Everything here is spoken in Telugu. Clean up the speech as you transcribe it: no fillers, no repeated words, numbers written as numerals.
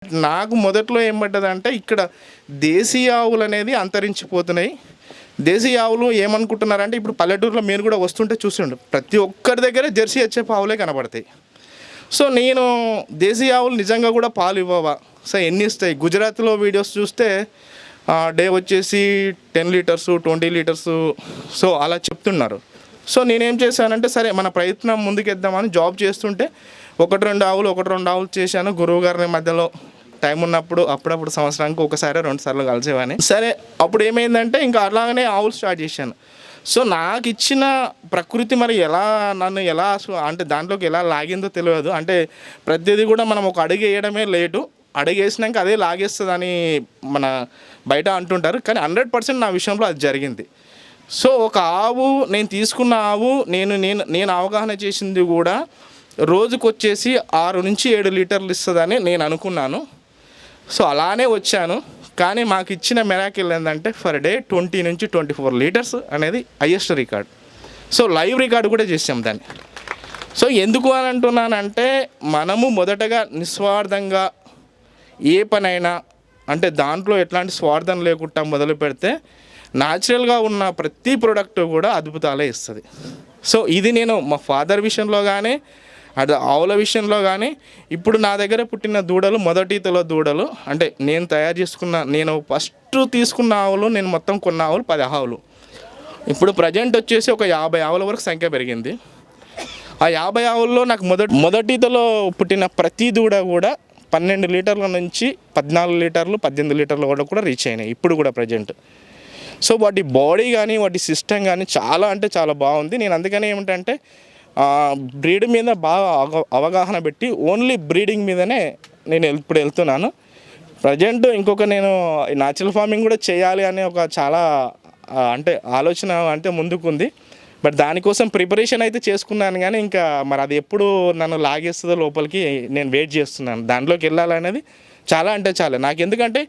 నాకు మొదట్లో ఏం పడ్డదంటే ఇక్కడ దేశీయ ఆవులనేది అంతరించిపోతున్నాయి. దేశీయ ఆవులు ఏమనుకుంటున్నారంటే ఇప్పుడు పల్లెటూరులో మీరు కూడా వస్తుంటే చూస్తుండు ప్రతి ఒక్కరి దగ్గర జెర్సీ హెచ్ఎఫ్ ఆవులే కనబడతాయి. సో నేను దేశీయ ఆవులు నిజంగా కూడా పాలు ఇవ్వవా, సో ఎన్ని ఇస్తాయి? గుజరాత్లో వీడియోస్ చూస్తే డే వచ్చేసి 10 లీటర్స్ 20 లీటర్స్ సో అలా చెప్తున్నారు. సో నేనేం చేశానంటే సరే మన ప్రయత్నం ముందుకెద్దామని జాబ్ చేస్తుంటే ఒకటి రెండు ఆవులు చేశాను. గురువు గారిని మధ్యలో టైం ఉన్నప్పుడు అప్పుడప్పుడు సంవత్సరానికి ఒకసారి 2 సార్లు కలిసేవాని. సరే అప్పుడు ఏమైందంటే ఇంకా అలాగనే ఆవులు స్టార్ట్ చేశాను. సో నాకు ఇచ్చిన ప్రకృతి మరి నన్ను ఎలా అంటే దాంట్లోకి ఎలా లాగిందో తెలియదు. అంటే ప్రతిదీ కూడా మనం ఒక అడుగు వేయడమే లేటు, అడుగు వేసినాక అదే లాగేస్తుందని మన బయట అంటుంటారు. కానీ 100% నా విషయంలో అది జరిగింది. సో ఒక ఆవు నేను తీసుకున్న ఆవు నేను అవగాహన చేసింది కూడా రోజుకొచ్చేసి 6 నుంచి 7 లీటర్లు ఇస్తుందని నేను అనుకున్నాను. సో అలానే వచ్చాను. కానీ మాకు ఇచ్చిన మిరాకిల్ ఏంటంటే ఫర్ డే 20 నుంచి 24 లీటర్స్ అనేది highest record. So live record కూడా చేసాం దాన్ని. సో ఎందుకు అని అంటున్నానంటే మనము మొదటగా నిస్వార్థంగా ఏ పనైనా అంటే దాంట్లో ఎట్లాంటి స్వార్థం లేకుండా మొదలు పెడితే న్యాచురల్గా ఉన్న ప్రతి ప్రోడక్ట్ కూడా అద్భుతాలే ఇస్తుంది. సో ఇది నేను మా ఫాదర్ విషయంలో కానీ అది ఆవుల విషయంలో కానీ ఇప్పుడు నా దగ్గర పుట్టిన దూడలు మొదటితలో దూడలు అంటే నేను ఫస్ట్ తీసుకున్న ఆవులు నేను మొత్తం కొన్న ఆవులు 10 ఆవులు. ఇప్పుడు ప్రజెంట్ వచ్చేసి ఒక 50 ఆవుల వరకు సంఖ్య పెరిగింది. ఆ 50 ఆవుల్లో నాకు మొదటితలో పుట్టిన ప్రతి దూడ కూడా 12 లీటర్ల నుంచి 14 లీటర్లు 18 లీటర్ల కూడా రీచ్ అయినాయి ఇప్పుడు కూడా ప్రజెంట్. సో వాటి బాడీ కానీ వాటి సిస్టమ్ కానీ చాలా అంటే చాలా బాగుంది. నేను అందుకని ఏమిటంటే బ్రీడ్ మీద బాగా అవగాహన పెట్టి ఓన్లీ బ్రీడింగ్ మీదనే నేను ఇప్పుడు వెళ్తున్నాను. ప్రజెంట్ ఇంకొక నేను న్యాచురల్ ఫార్మింగ్ కూడా చేయాలి అనే ఒక చాలా అంటే ఆలోచన అంటే ముందుకుంది. బట్ దానికోసం ప్రిపరేషన్ అయితే చేసుకున్నాను. కానీ ఇంకా మరి అది ఎప్పుడు నన్ను లాగేస్తుందో లోపలికి నేను వెయిట్ చేస్తున్నాను. దాంట్లోకి వెళ్ళాలనేది చాలా అంటే చాలా నాకు. ఎందుకంటే